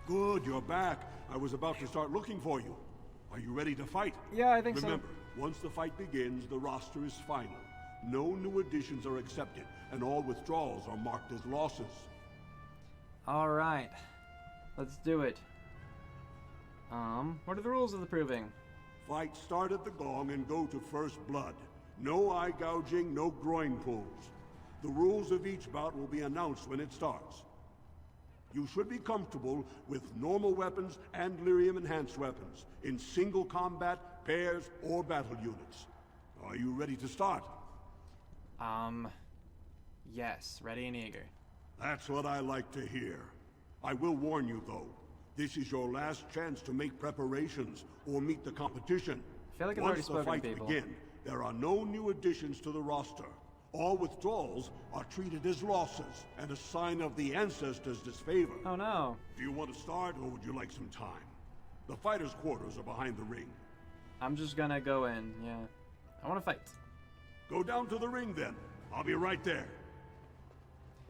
Good, you're back. I was about to start looking for you. Are you ready to fight? Yeah, I think so. Remember, once the fight begins, the roster is final. No new additions are accepted, and all withdrawals are marked as losses. Alright. Let's do it. What are the rules of the proving? Fight start at the gong and go to first blood. No eye gouging, no groin pulls. The rules of each bout will be announced when it starts. You should be comfortable with normal weapons and lyrium-enhanced weapons, in single combat, pairs, or battle units. Are you ready to start? Yes, ready and eager. That's what I like to hear. I will warn you, though. This is your last chance to make preparations or meet the competition. I feel like I've already spoken to Once the people. fights begin, there are no new additions to the roster. All withdrawals are treated as losses and a sign of the ancestors' disfavor. Oh no. Do you want to start, or would you like some time? The fighters' quarters are behind the ring. I'm just gonna go in, yeah. I wanna fight. Go down to the ring, then. I'll be right there.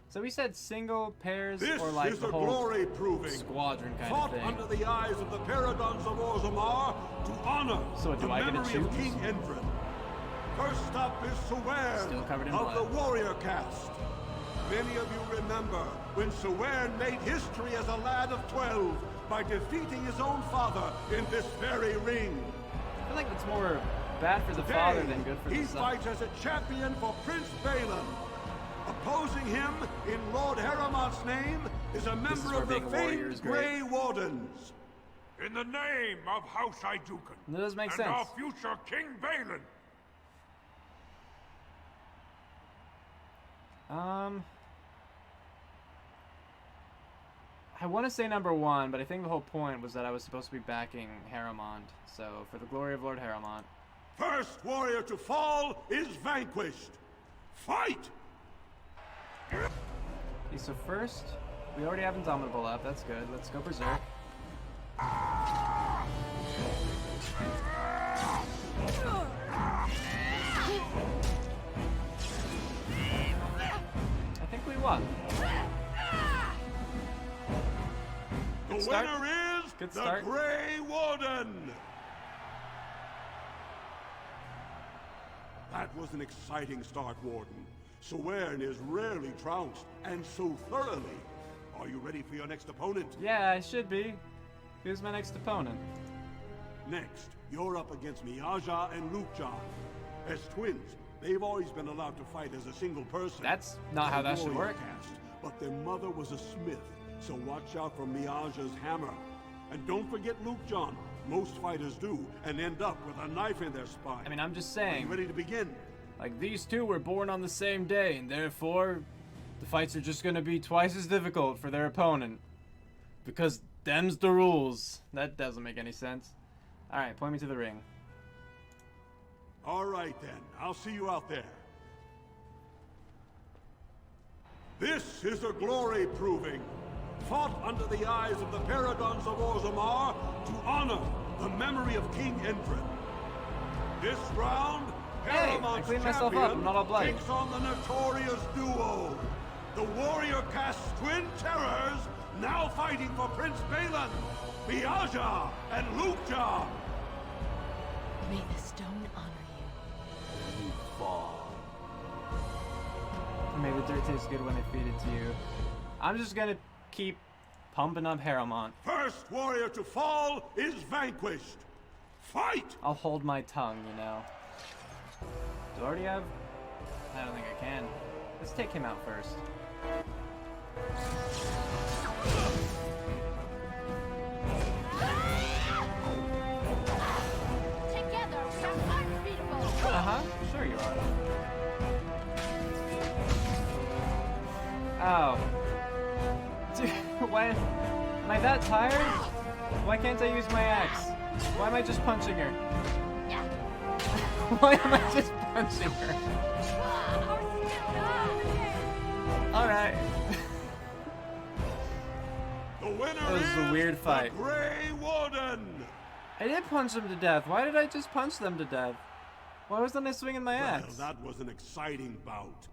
So we said single, pairs, This or like is the a whole glory proving. squadron kind Fought of thing. under the eyes of the paragons of Orzammar to honor So do the I get to memory of choose? King Endred. First up is Sawern Still covered in of the blood. warrior caste. Many of you remember when Sawern made history as a lad of 12 by defeating his own father in this very ring. I feel like it's more bad for the father than good for he the son. fights as a champion for Prince Balin. Opposing him in Lord Heramont's name is a member where of the being a warrior is famed great. Grey Wardens. In the name of House Iduken. That does make and sense. our future King Balin. I want to say number one, but I think the whole point was that I was supposed to be backing Haramond. So, for the glory of Lord Haramond. First warrior to fall is vanquished. Fight! Okay, so first, we already have Indomitable up. That's good. Let's go Berserk. I think we won. The start. winner is Good the start. Grey Warden. That was an exciting start, Warden. Sawern is rarely trounced, and so thoroughly. Are you ready for your next opponent? Yeah, I should be. Who's my next opponent? Next, you're up against Miaja and Lukjan. As twins, they've always been allowed to fight as a single person. That's not how that should Warrior work. caste, but their mother was a smith, so watch out for Miaja's hammer. And don't forget Lukjan. Most fighters do, and end up with a knife in their spine. I mean, I'm just Are you saying. ready to begin? Like, these two were born on the same day, and therefore, the fights are just gonna be twice as difficult for their opponent. Because them's the rules. That doesn't make any sense. Alright, point me to the ring. All right, then. I'll see you out there. This is a glory proving. Fought under the eyes of the paragons of Orzammar to honor the memory of King Endred. This round, Hey, I Heramont's cleaned myself champion up. I'm not all bloody. takes on the notorious duo. The warrior caste twin terrors now fighting for Prince Balin, Miaja and Lukjan. May the stone honor you. You fall. Maybe the dirt tastes good when they feed it to you. I'm just gonna keep pumping up Haramont. First warrior to fall is vanquished. Fight! I'll hold my tongue, you know. Do I already have? I don't think I can. Let's take him out first. Together, we're unbeatable. Uh-huh, sure you are. Oh. Dude, why am I that tired? Why can't I use my axe? Why am I just punching her? Why am I just punching her? Alright. The winner That was a is weird fight. the Grey Warden. I did punch them to death. Why did I just punch them to death? Why wasn't I swinging my Well, axe? that was an exciting bout.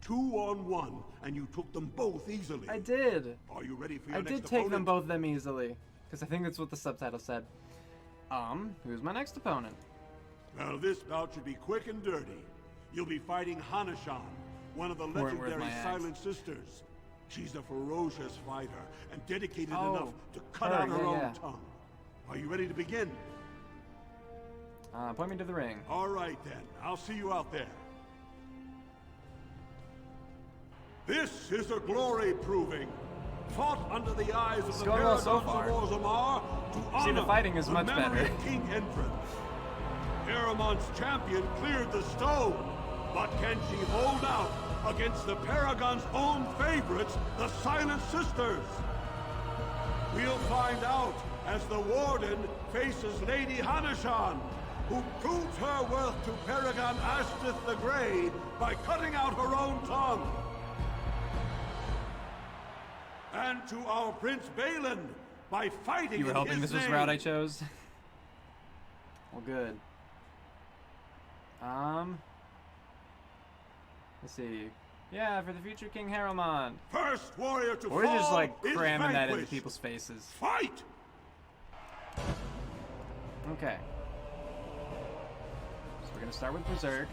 2-on-1, and you took them both easily. I did. Are you ready for your I next did opponent? take them both them easily. Because I think that's what the subtitle said. Who's my next opponent? Well, this bout should be quick and dirty. You'll be fighting Hanashan, one of the Weren't worth legendary my axe. Silent Sisters. She's a ferocious fighter and dedicated Oh, enough to cut her, out her yeah, own yeah. tongue. Are you ready to begin? Point me to the ring. All right, then. I'll see you out there. This is a glory proving. Fought under the eyes of the going well Paragons so of far. Orzammar to See, the honor fighting is the much memory better. of King Entrin. Aramon's champion cleared the stone, but can she hold out against the Paragon's own favorites, the Silent Sisters? We'll find out as the Warden faces Lady Hanashan, who proves her worth to Paragon Ashtith the Grey by cutting out her own tongue. And to our Prince Balin by fighting You were in hoping his this was the name. route I chose? Well, good. Let's see. Yeah, for the future King Haramond. First warrior to Or fall just like is cramming that into vanquished. people's faces. Fight! Okay. So we're gonna start with Berserk.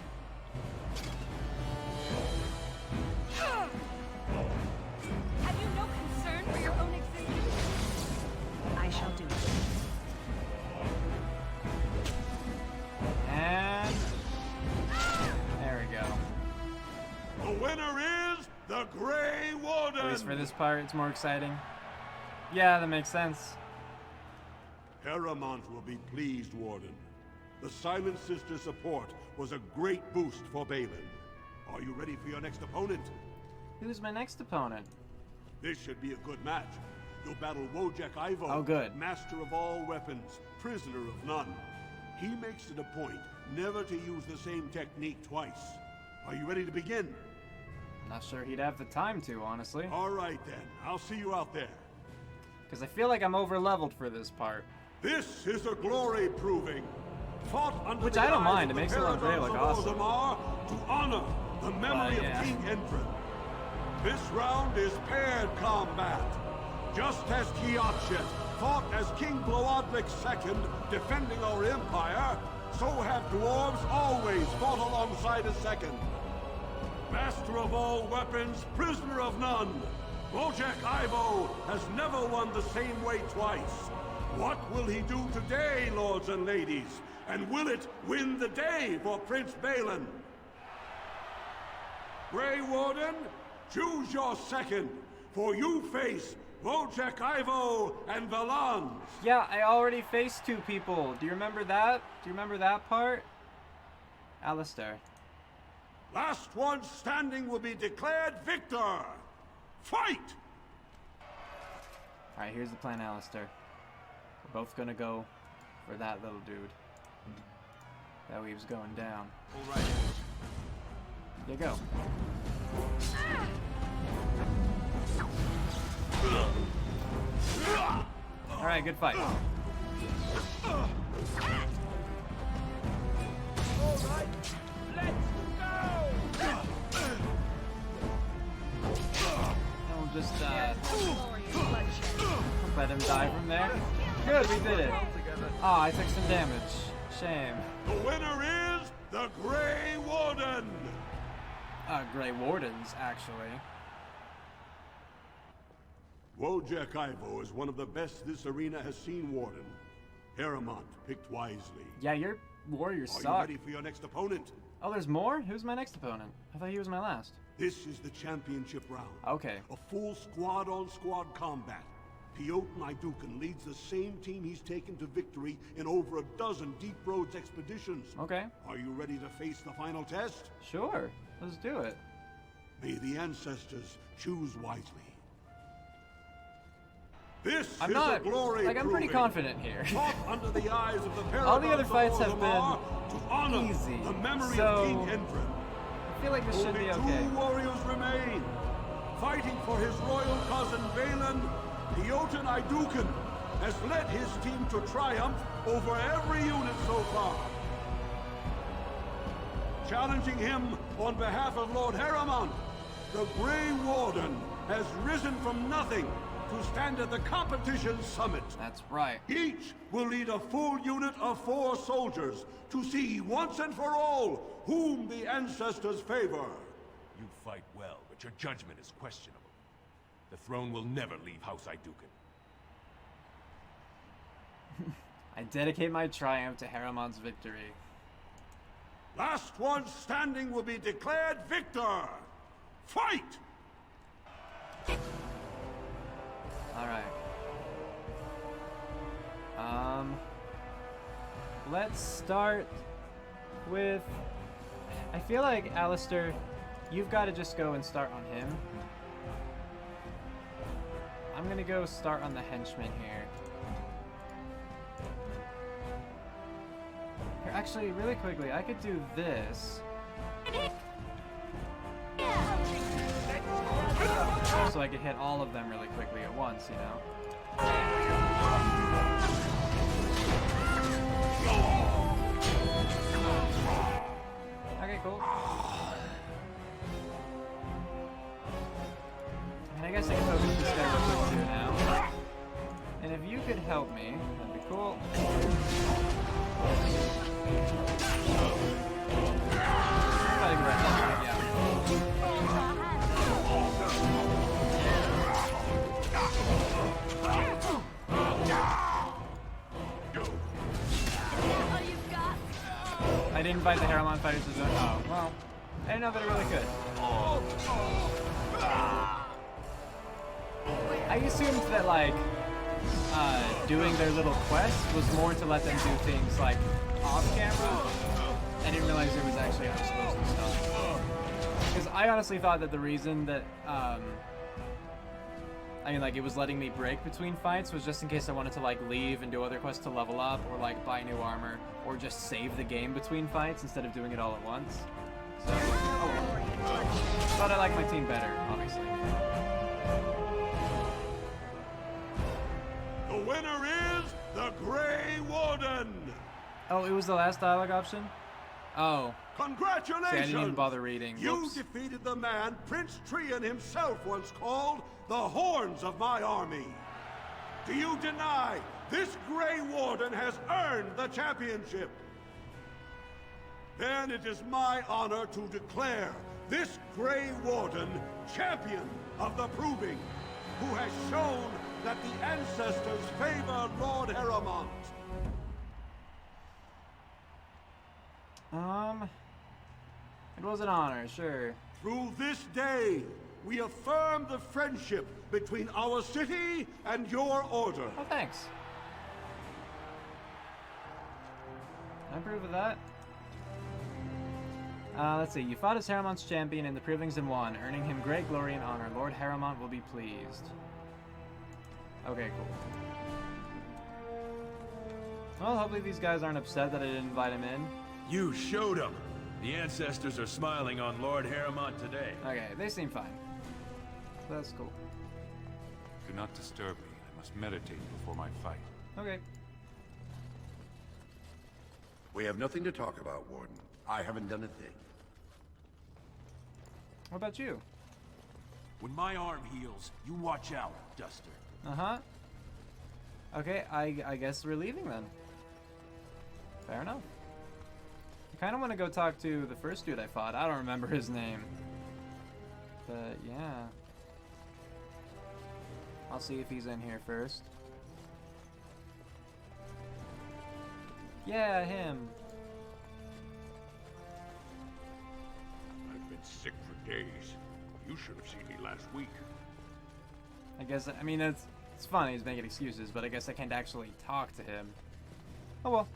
Have you no concern for your own existence? I shall do it. And there we go. The winner is the Grey Warden. At least for this part, it's more exciting. Yeah, that makes sense. Haramond will be pleased, Warden. The Silent Sister support was a great boost for Balin. Are you ready for your next opponent? Who's my next opponent? This should be a good match. You'll battle Wojek Ivo, Oh, good. master of all weapons, prisoner of none. He makes it a point never to use the same technique twice. Are you ready to begin? Not sure he'd have the time to, honestly. All right, then. I'll see you out there. Because I feel like I'm over-leveled for this part. This is a glory proving. Fought under Which the I don't eyes mind, of it the makes the Longray Paragons look of awesome. Orzammar to honor the memory yeah. of King Entrin. This round is paired combat. Just as Kiakshet fought as King Bloodlick II, defending our empire, so have dwarves always fought alongside a second. Master of all weapons, prisoner of none. Wojek Ivo has never won the same way twice. What will he do today, lords and ladies? And will it win the day for Prince Balin? Grey Warden, choose your second, for you face Wojek Ivo and Valans. Yeah, I already faced two people. Do you remember that? Do you remember that part? Alistair. Last one standing will be declared victor. Fight! Alright, here's the plan, Alistair. We're both gonna go for that little dude. That weave's going down. All right. You go. Alright, good fight. All right, let's go! And we'll just let him die from there. Good, we did it. Oh, I took some damage. Shame. The winner is the Grey Warden. Grey Wardens, actually. Wojek Ivo is one of the best this arena has seen, Warden. Haramond picked wisely. Yeah, your warriors Are you suck. ready for your next opponent? Oh, there's more? Who's my next opponent? I thought he was my last. This is the championship round. Okay. A full squad-on-squad combat. Piotr Idukan leads the same team he's taken to victory in over a dozen Deep Roads expeditions. Okay. Are you ready to face the final test? Sure. Let's do it. May the ancestors choose wisely. This I'm is not- a glory like, I'm pretty proving. confident here. Fought under the eyes of the Paragons All the other of fights have Orzammar been to honor easy, the memory so- of King Entrin. I feel like this should Only be okay. two warriors remain. Fighting for his royal cousin Balin, Piotr Idukan has led his team to triumph over every unit so far. Challenging him on behalf of Lord Haramond The Grey Warden has risen from nothing to stand at the competition's summit. That's right. Each will lead a full unit of 4 soldiers to see once and for all whom the ancestors favor. You fight well, but your judgment is questionable. The throne will never leave House Iduken. I dedicate my triumph to Haramon's victory. Last one standing will be declared victor. Fight! Alright. Let's start with... I feel like, Alistair, you've got to just go and start on him. I'm gonna go start on the henchman here. Here, actually, really quickly, I could do this. So I could hit all of them really quickly at once, you know? Okay, cool. And I guess I can focus this guy real quick too now. And if you could help me, that'd be cool. Fighting right now, yeah. I didn't fight the Haramon fighters as well. Oh, well. I didn't know that it really could. I assumed that, like, doing their little quest was more to let them do things, like, off camera. I didn't realize it was actually how it's supposed to stop. Because I honestly thought that the reason that, I mean, like, it was letting me break between fights was just in case I wanted to, like, leave and do other quests to level up, or, like, buy new armor, or just save the game between fights instead of doing it all at once. So, oh well. But I like my team better, obviously. The winner is the Grey Warden! Oh, it was the last dialogue option? Oh. Congratulations! See, I didn't even bother reading. You Whoops. defeated the man Prince Trian himself once called the Horns of my army. Do you deny this Grey Warden has earned the championship? Then it is my honor to declare this Grey Warden champion of the Proving, who has shown that the ancestors favor Lord Haramont. It was an honor, sure. Through this day, we affirm the friendship between our city and your order. Oh, thanks. I approve of that. Let's see. You fought as Haramont's champion in the Provings and won, earning him great glory and honor. Lord Haramont will be pleased. Okay, cool. Well, hopefully these guys aren't upset that I didn't invite him in. You showed them. The ancestors are smiling on Lord Haramont today. Okay, they seem fine. That's cool. Do not disturb me. I must meditate before my fight. Okay. We have nothing to talk about, Warden. I haven't done a thing. What about you? When my arm heals, you watch out, Duster. Uh-huh. Okay, I guess we're leaving then. Fair enough. I kind of want to go talk to the first dude I fought. I don't remember his name. But, yeah. I'll see if he's in here first. Yeah, him. I've been sick for days. You should have seen me last week. I guess, I mean, it's funny, he's making excuses, but I guess I can't actually talk to him. Oh well.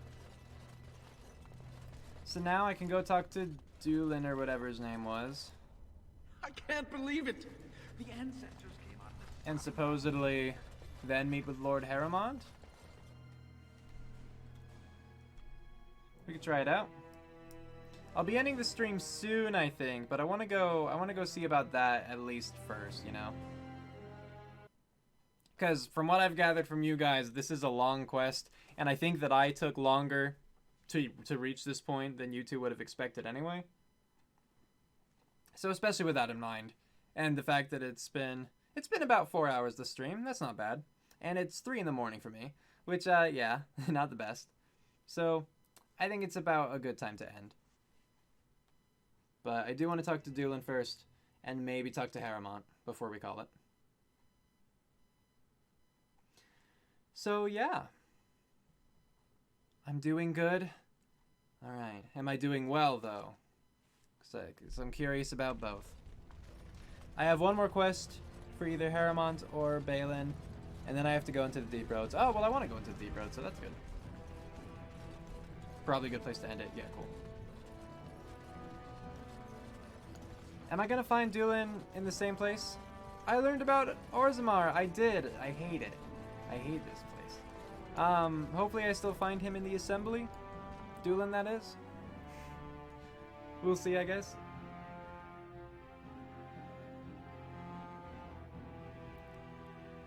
So now I can go talk to Doolin or whatever his name was. I can't believe it. The ancestors came out. And supposedly then meet with Lord Haramont. We could try it out. I'll be ending the stream soon, I think, but I want to go see about that at least first, you know. Because from what I've gathered from you guys, this is a long quest, and I think that I took longer to reach this point than you two would have expected anyway. So especially with that in mind, And the fact that it's been about 4 hours to stream, that's not bad. And it's 3 in the morning for me, which, yeah, not the best. So, I think it's about a good time to end. But I do want to talk to Doolin first, and maybe talk to Haramont before we call it. So, yeah. I'm doing good. Alright. Am I doing well, though? Because I'm curious about both. I have one more quest for either Haramont or Balin, and then I have to go into the Deep Roads. Oh, well, I want to go into the Deep Roads, so that's good. Probably a good place to end it. Yeah, cool. Am I going to find Doolin in the same place? I learned about Orzammar. I did. I hate it. I hate this place. Hopefully I still find him in the assembly. Doolin, that is. We'll see, I guess.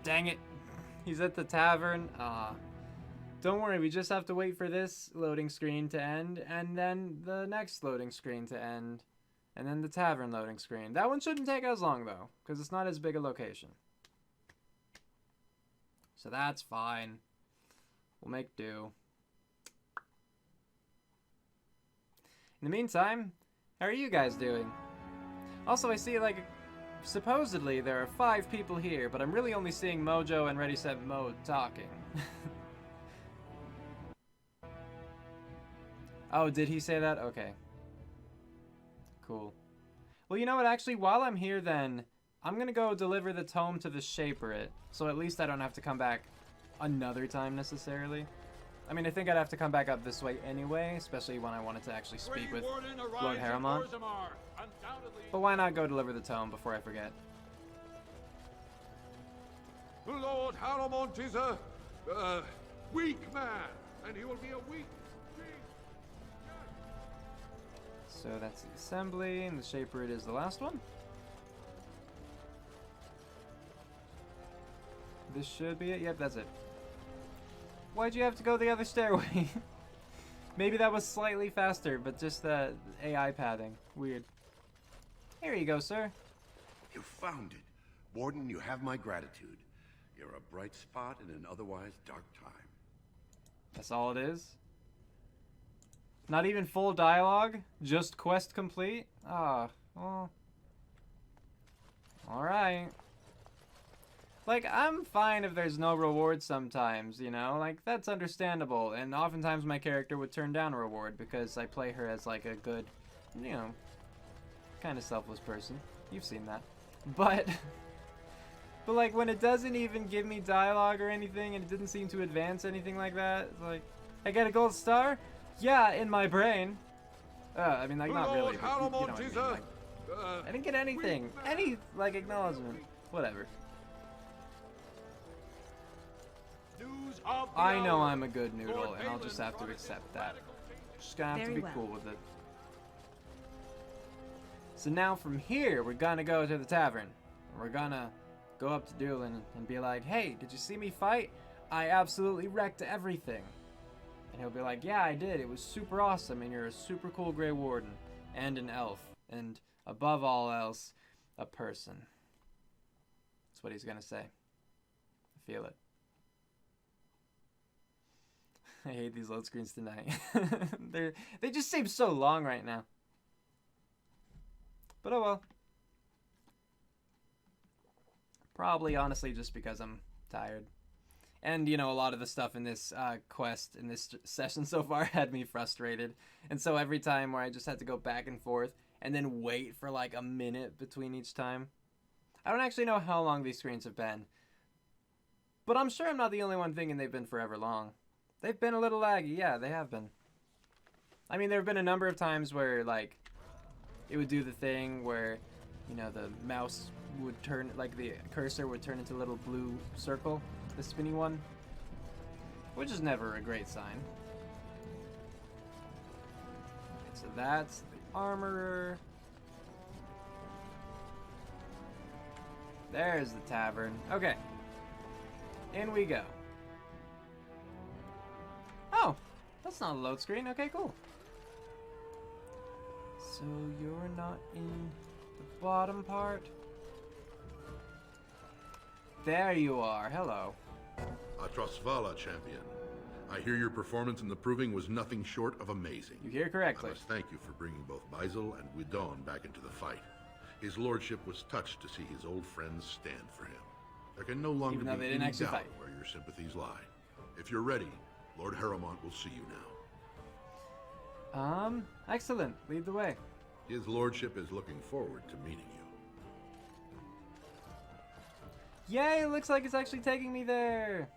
Dang it. He's at the tavern. Don't worry, we just have to wait for this loading screen to end, and then the next loading screen to end, and then the tavern loading screen. That one shouldn't take as long, though, because it's not as big a location. So that's fine. We'll make do. In the meantime, how are you guys doing? Also, I see, like, supposedly there are 5 people here, but I'm really only seeing Mojo and Ready Set Mo talking. Oh, did he say that? Okay. Cool. Well, you know what? Actually, while I'm here then, I'm gonna go deliver the tome to the Shaperate, so at least I don't have to come back another time necessarily. I mean, I think I'd have to come back up this way anyway, especially when I wanted to actually speak with Lord Haramont. But why not go deliver the tome before I forget? Lord Haramont is a weak man, and he will be a weak king. So that's the assembly, and the Shaperate is the last one. This should be it. Yep, that's it. Why'd you have to go the other stairway? Maybe that was slightly faster, but just the AI pathing. Weird. Here you go, sir. You found it. Warden, you have my gratitude. You're a bright spot in an otherwise dark time. That's all it is? Not even full dialogue? Just quest complete? Ah, well. Alright. Like, I'm fine if there's no reward sometimes, you know? Like, that's understandable. And oftentimes my character would turn down a reward because I play her as, like, a good, you know, kind of selfless person. You've seen that. But like, when it doesn't even give me dialogue or anything and it didn't seem to advance anything like that, it's like, I get a gold star? Yeah, in my brain. I mean, like, not really, but you know what I mean. Like, I didn't get anything. Any, like, acknowledgement. Whatever. I know I'm a good noodle, and I'll just have to accept that. Just gonna have to be cool with it. So now from here, we're gonna go to the tavern. We're gonna go up to Doolin and be like, hey, did you see me fight? I absolutely wrecked everything. And he'll be like, yeah, I did. It was super awesome, and you're a super cool Grey Warden, and an elf, and above all else, a person. That's what he's gonna say. I feel it. I hate these load screens tonight. They just seem so long right now. But oh well. Probably, honestly, just because I'm tired. And, you know, a lot of the stuff in this quest, in this session so far, had me frustrated. And so every time where I just had to go back and forth, and then wait for like a minute between each time. I don't actually know how long these screens have been. But I'm sure I'm not the only one thinking they've been forever long. They've been a little laggy, yeah, they have been. I mean, there have been a number of times where, like, it would do the thing where, you know, the mouse would turn, like, the cursor would turn into a little blue circle, the spinny one, which is never a great sign. Okay, so that's the armorer. There's the tavern. Okay. In we go. Oh, that's not a load screen. Okay, cool. So you're not in the bottom part. There you are. Hello. Atrasvala, champion. I hear your performance in the Proving was nothing short of amazing. You hear I correctly. must thank you for bringing both Baisel and Guidon back into the fight. His lordship was touched to see his old friends stand for him. There can no longer Even though be they didn't any actually doubt fight. where your sympathies lie. If you're ready, Lord Harrowmont will see you now. Excellent. Lead the way. His lordship is looking forward to meeting you. Yay, it looks like it's actually taking me there.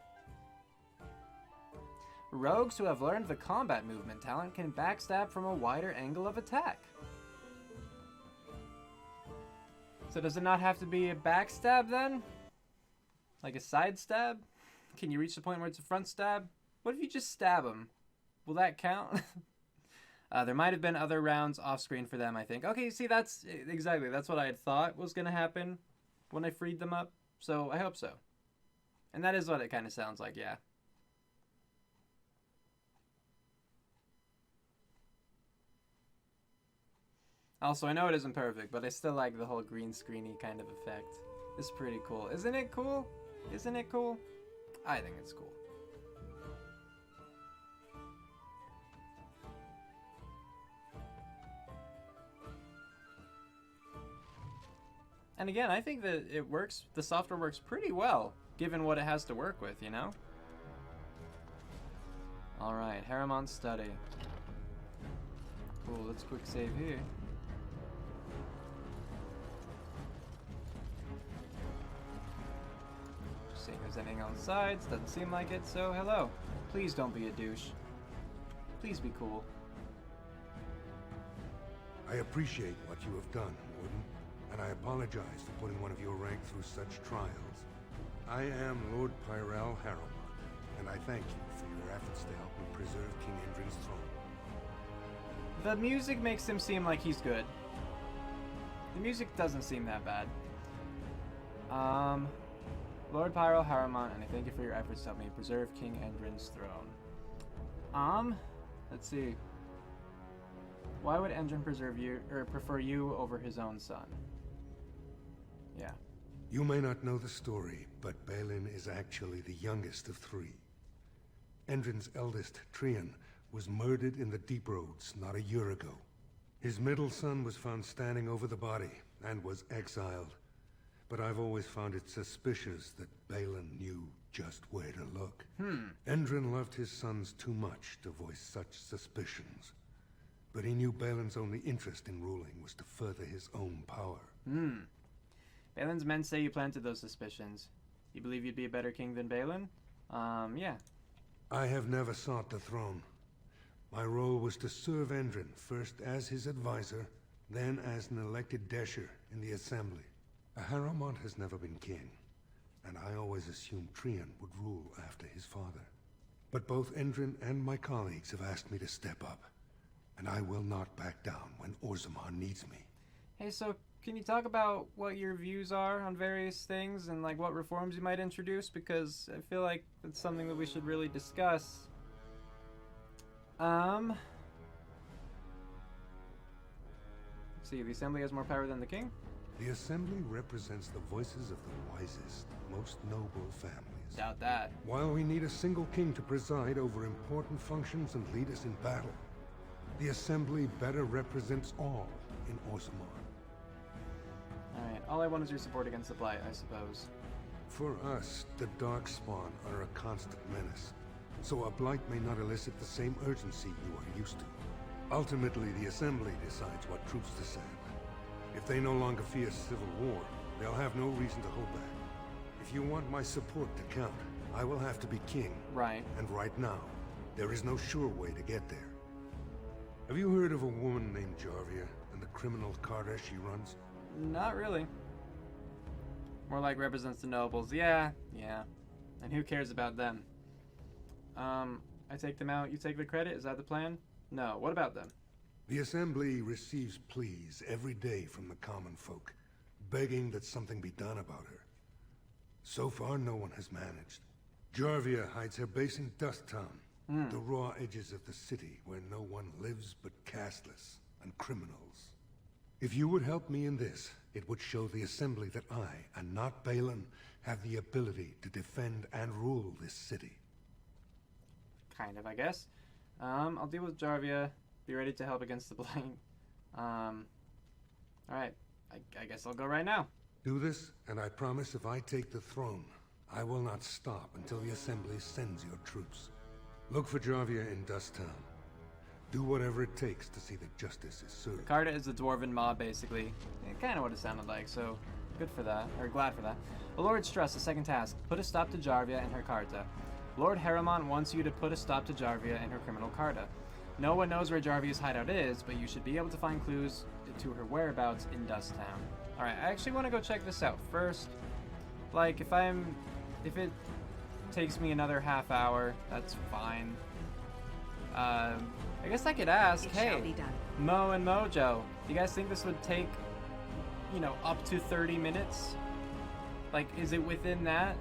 Rogues who have learned the combat movement talent can backstab from a wider angle of attack. So does it not have to be a backstab then? Like a side stab? Can you reach the point where it's a front stab? What if you just stab them? Will that count? There might have been other rounds off screen for them, I think. Okay, see, that's exactly, that's what I had thought was going to happen when I freed them up. So I hope so. And that is what it kind of sounds like, yeah. Also, I know it isn't perfect, but I still like the whole green screeny kind of effect. It's pretty cool. Isn't it cool? Isn't it cool? I think it's cool. And again, I think that it works, the software works pretty well, given what it has to work with, you know? Alright, Harrowmont's study. Cool, let's quick save here. Just seeing if there's anything on the sides, doesn't seem like it, so hello. Please don't be a douche. Please be cool. I appreciate what you have done, Warden, and I apologize for putting one of your rank through such trials. I am Lord Pyrell Harrowmont, and I thank you for your efforts to help me preserve King Endrin's throne. The music makes him seem like he's good. The music doesn't seem that bad. Lord Pyrell Harrowmont, and I thank you for your efforts to help me preserve King Endrin's throne. Let's see. Why would Endrin preserve you, or prefer you over his own son? Yeah. You may not know the story, but Balin is actually the youngest of three. Endrin's eldest, Trian, was murdered in the Deep Roads not a year ago. His middle son was found standing over the body and was exiled. But I've always found it suspicious that Balin knew just where to look. Endrin loved his sons too much to voice such suspicions. But he knew Balin's only interest in ruling was to further his own power. Balin's men say you planted those suspicions. You believe you'd be a better king than Balin? Yeah. I have never sought the throne. My role was to serve Endrin, first as his advisor, then as an elected Desher in the Assembly. Harrowmont has never been king, and I always assumed Trian would rule after his father. But both Endrin and my colleagues have asked me to step up, and I will not back down when Orzammar needs me. Hey, so can you talk about what your views are on various things and like what reforms you might introduce? Because I feel like it's something that we should really discuss. Let's see, the Assembly has more power than the king? The Assembly represents the voices of the wisest, most noble families. Doubt that. While we need a single king to preside over important functions and lead us in battle, the Assembly better represents all in Orzammar. Alright, all I want is your support against the Blight, I suppose. For us, the Darkspawn are a constant menace, so a Blight may not elicit the same urgency you are used to. Ultimately, the Assembly decides what troops to send. If they no longer fear civil war, they'll have no reason to hold back. If you want my support to count, I will have to be king. Right. And right now, there is no sure way to get there. Have you heard of a woman named Jarvia and the criminal carter she runs? Not really. More like represents the nobles. Yeah. And who cares about them? I take them out, you take the credit? Is that the plan? No. What about them? The Assembly receives pleas every day from the common folk, begging that something be done about her. So far, no one has managed. Jarvia hides her base in Dust Town, the raw edges of the city where no one lives but castless and criminals. If you would help me in this, It would show the Assembly that I, and not Balin, have the ability to defend and rule this city. Kind of, I guess. I'll deal with Jarvia. Be ready to help against the Blight. Alright. I guess I'll go right now. Do this, and I promise if I take the throne, I will not stop until the Assembly sends your troops. Look for Jarvia in Dust Town. Do whatever it takes to see that justice is served. Carta is the dwarven mob, basically. Kind of what it sounded like, so good for that, or glad for that. Lord Struss, the second task. Put a stop to Jarvia and her Carta. Lord Harriman wants you to put a stop to Jarvia and her criminal Carta. No one knows where Jarvia's hideout is, but you should be able to find clues to her whereabouts in Dust Town. Alright, I actually want to go check this out first. Like, if it takes me another half hour, that's fine. I guess I could ask, hey, Mo and Mojo, do you guys think this would take, you know, up to 30 minutes? Like, is it within that?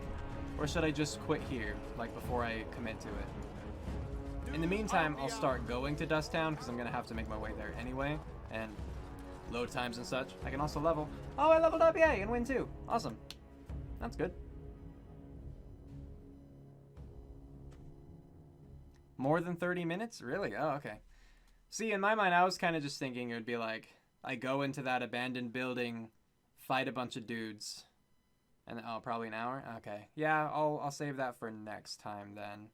Or should I just quit here, like, before I commit to it? In the meantime, I'll start going to Dust Town, because I'm going to have to make my way there anyway, and load times and such. I can also level. Oh, I leveled up, yay, and win too. Awesome. That's good. More than 30 minutes? Really? Oh, okay. See, in my mind, I was kind of just thinking it would be like, I go into that abandoned building, fight a bunch of dudes, and oh, probably an hour? Okay. Yeah, I'll save that for next time then.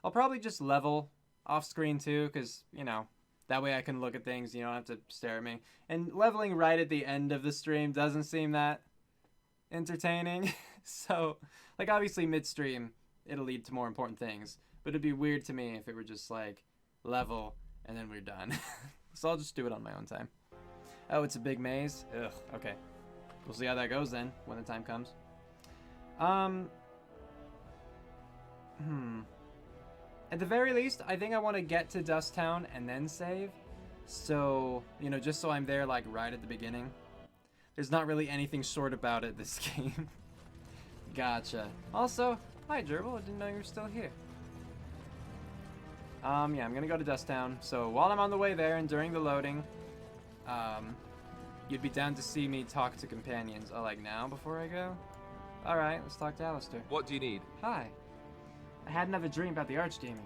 I'll probably just level off screen too, because, you know, that way I can look at things, you don't have to stare at me. And leveling right at the end of the stream doesn't seem that entertaining. So, like, obviously midstream, it'll lead to more important things. But it'd be weird to me if it were just like, level, and then we're done. So I'll just do it on my own time. Oh, it's a big maze? Ugh, okay. We'll see how that goes then, when the time comes. At the very least, I think I want to get to Dust Town and then save. So, you know, just so I'm there, like, right at the beginning. There's not really anything short about it, this game. Gotcha. Also, hi, Gerbil. I didn't know you were still here. Yeah, I'm gonna go to Dust Town. So, while I'm on the way there and during the loading, you'd be down to see me talk to companions. Oh, like now before I go? Alright, let's talk to Alistair. What do you need? Hi. I had another dream about the Archdemon.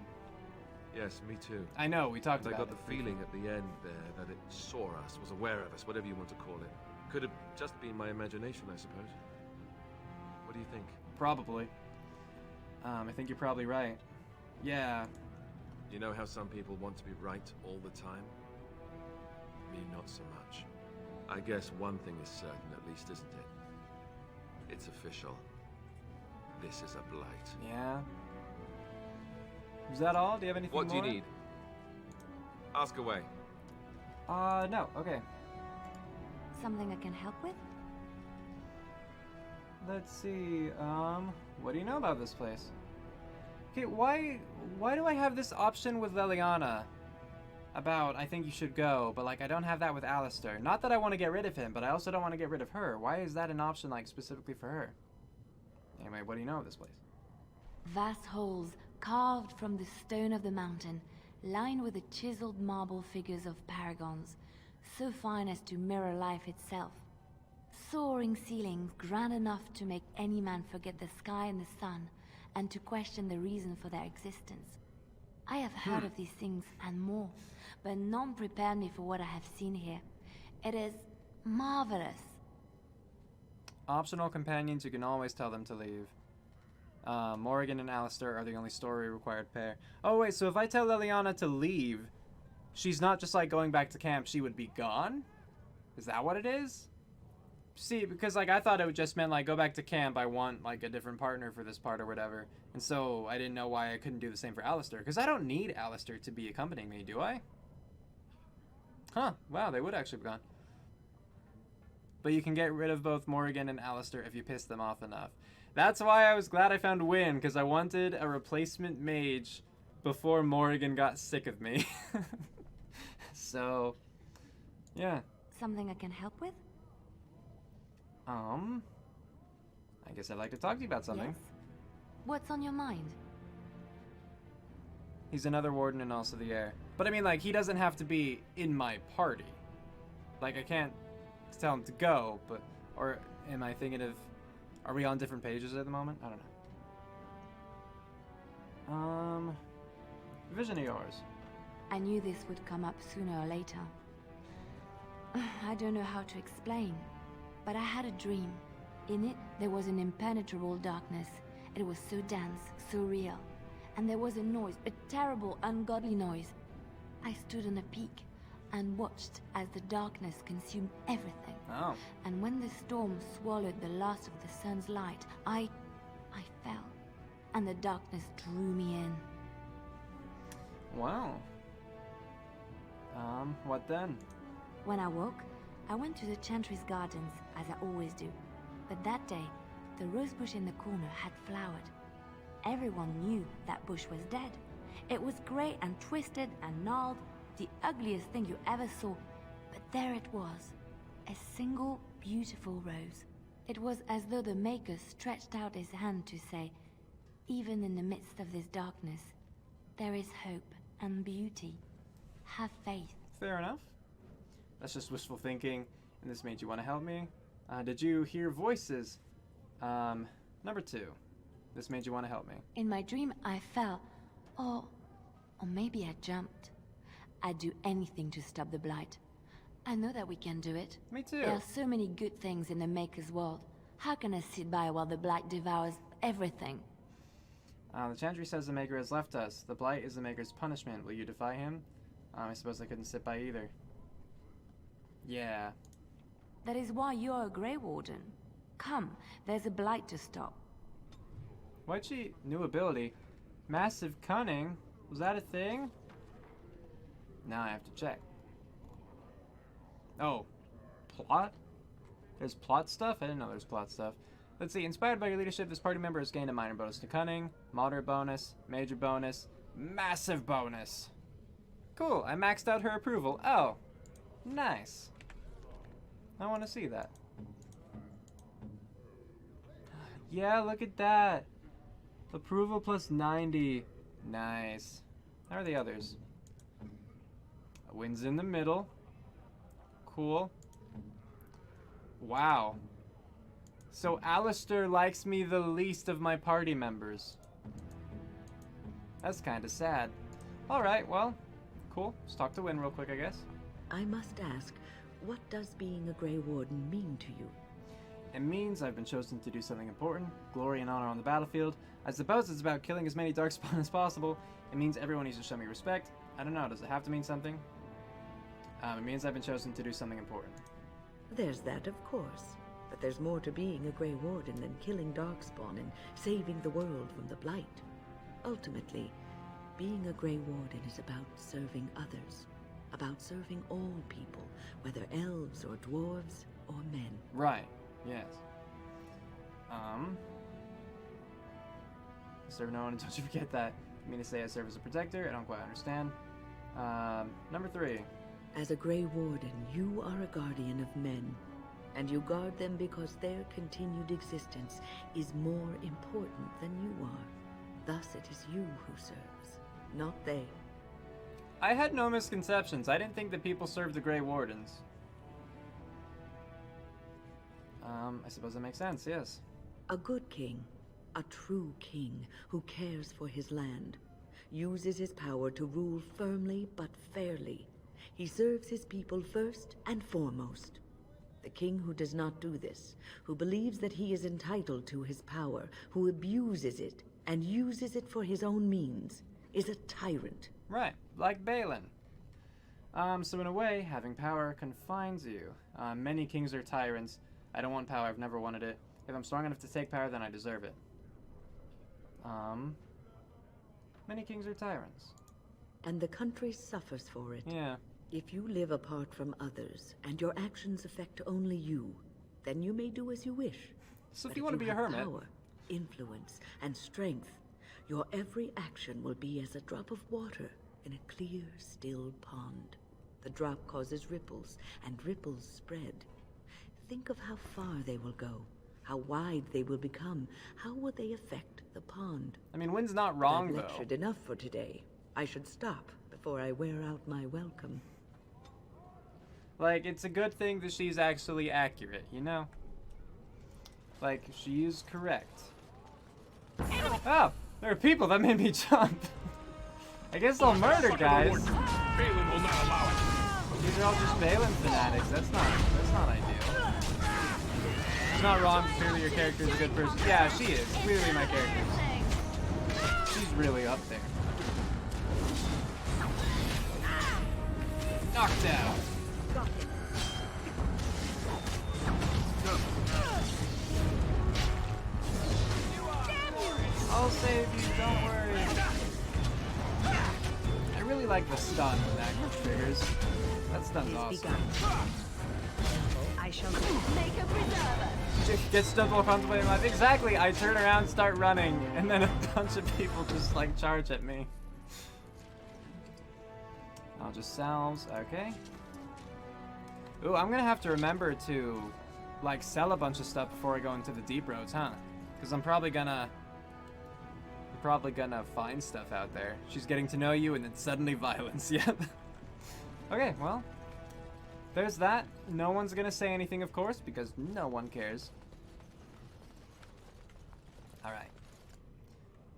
Yes, me too. I know, we talked I about got it. the feeling at the end there that it saw us, was aware of us, whatever you want to call it. Could have just been my imagination, I suppose. What do you think? Probably. I think you're probably right. Yeah. You know how some people want to be right all the time? Me, not so much. I guess one thing is certain, at least, isn't it? It's official. This is a blight. Yeah. Is that all? Do you have anything more? What do you need? Ask away. No. Okay. Something I can help with? Let's see. What do you know about this place? Okay, why do I have this option with Leliana? About, I think you should go, but like I don't have that with Alistair. Not that I want to get rid of him, but I also don't want to get rid of her. Why is that an option, like, specifically for her? Anyway, what do you know of this place? Vast holes carved from the stone of the mountain, lined with the chiseled marble figures of paragons, so fine as to mirror life itself. Soaring ceilings grand enough to make any man forget the sky and the sun, and to question the reason for their existence. I have heard of these things and more, but none prepared me for what I have seen here. It is marvelous. Optional companions, you can always tell them to leave. Morrigan and Alistair are the only story required pair. Oh wait, so if I tell Leliana to leave, she's not just like going back to camp, she would be gone? Is that what it is? See, because like I thought it just meant like go back to camp, I want like a different partner for this part or whatever. And so I didn't know why I couldn't do the same for Alistair, because I don't need Alistair to be accompanying me, do I? Huh, wow, they would actually be gone. But you can get rid of both Morrigan and Alistair if you piss them off enough. That's why I was glad I found Wynn, because I wanted a replacement mage before Morrigan got sick of me. So, yeah. Something I can help with? I guess I'd like to talk to you about something. Yes. What's on your mind? He's another warden and also the heir. But I mean, like, he doesn't have to be in my party. Like, I can't... to tell him to go, but... Or am I thinking of... Are we on different pages at the moment? I don't know. Vision of yours. I knew this would come up sooner or later. I don't know how to explain, but I had a dream. In it, there was an impenetrable darkness. It was so dense, so real. And there was a noise, a terrible, ungodly noise. I stood on a peak and watched as the darkness consumed everything. Oh. And when the storm swallowed the last of the sun's light, I fell. And the darkness drew me in. Wow. What then? When I woke, I went to the Chantry's gardens, as I always do. But that day, the rose bush in the corner had flowered. Everyone knew that bush was dead. It was grey and twisted and gnarled, the ugliest thing you ever saw. But there it was, a single beautiful rose. It was as though the Maker stretched out his hand to say, even in the midst of this darkness, there is hope and beauty. Have faith. Fair enough. That's just wishful thinking, and this made you want to help me. Did you hear voices? Number 2. This made you want to help me. In my dream, I fell. Or maybe I jumped. I'd do anything to stop the Blight. I know that we can do it. Me too. There are so many good things in the Maker's world. How can I sit by while the Blight devours everything? The Chantry says the Maker has left us. The Blight is the Maker's punishment. Will you defy him? I suppose I couldn't sit by either. Yeah. That is why you're a Grey Warden. Come, there's a Blight to stop. Why'd she... New ability. Massive cunning? Was that a thing? Now I have to check. Oh. Plot? There's plot stuff? I didn't know there's plot stuff. Let's see. Inspired by your leadership, this party member has gained a minor bonus to cunning, moderate bonus, major bonus, massive bonus. Cool. I maxed out her approval. Oh. Nice. I want to see that. Yeah, look at that. Approval plus 90. Nice. How are the others? A win's in the middle. Cool. Wow. So Alistair likes me the least of my party members. That's kind of sad. Alright, well, cool. Let's talk to Wynn real quick, I guess. I must ask, what does being a Grey Warden mean to you? It means I've been chosen to do something important, glory and honor on the battlefield. I suppose it's about killing as many Darkspawn as possible. It means everyone needs to show me respect. I don't know, does it have to mean something? It means I've been chosen to do something important. There's that, of course. But there's more to being a Grey Warden than killing Darkspawn and saving the world from the Blight. Ultimately, being a Grey Warden is about serving others. About serving all people, whether elves or dwarves or men. Right, yes. Serve no one, don't you forget that. You mean to say I serve as a protector? I don't quite understand. Number 3. As a Grey Warden, you are a guardian of men. And you guard them because their continued existence is more important than you are. Thus it is you who serves, not they. I had no misconceptions. I didn't think that people served the Grey Wardens. I suppose that makes sense, yes. A good king, a true king who cares for his land, uses his power to rule firmly but fairly. He serves his people first and foremost. The king who does not do this, who believes that he is entitled to his power, who abuses it and uses it for his own means, is a tyrant. Right, like Balin. So in a way, having power confines you. Many kings are tyrants. I don't want power, I've never wanted it. If I'm strong enough to take power, then I deserve it. Many kings are tyrants. And the country suffers for it. Yeah. If you live apart from others, and your actions affect only you, then you may do as you wish. So But if you want to be a have hermit... power, influence, and strength, your every action will be as a drop of water in a clear, still pond. The drop causes ripples, and ripples spread. Think of how far they will go, how wide they will become, how will they affect the pond. I mean, Wynn's not wrong, I've though. lectured enough for today. I should stop before I wear out my welcome. Like, it's a good thing that she's actually accurate, you know? Like, she is correct. Oh, there are people that made me jump. I guess I'll murder guys. Balin will not allow it. These are all just Balin fanatics. That's not ideal. It's not wrong. Clearly your character is a good person. Yeah, she is. Clearly my character is. She's really up there. Knocked out. I'll save you, don't worry. I really like the stun when that triggers. That stun's awesome. I shall make a preserver. Gets stuck while contemplating life. Exactly, I turn around, start running, and then a bunch of people just like charge at me. I'll just salves, okay. Ooh, I'm gonna have to remember to like sell a bunch of stuff before I go into the deep roads, huh? Because I'm probably gonna find stuff out there. She's getting to know you and then suddenly violence, yep. Okay, well, there's that. No one's gonna say anything, of course, because no one cares. Alright.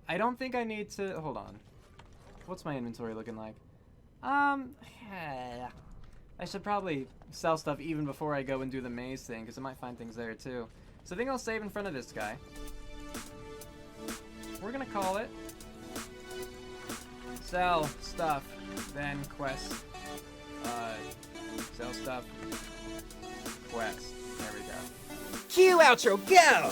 I don't think I need to, hold on. What's my inventory looking like? I should probably sell stuff even before I go and do the maze thing, because I might find things there too. So I think I'll save in front of this guy. We're gonna call it sell stuff, then quest. Sell stuff, quest. There we go. Cue outro, go!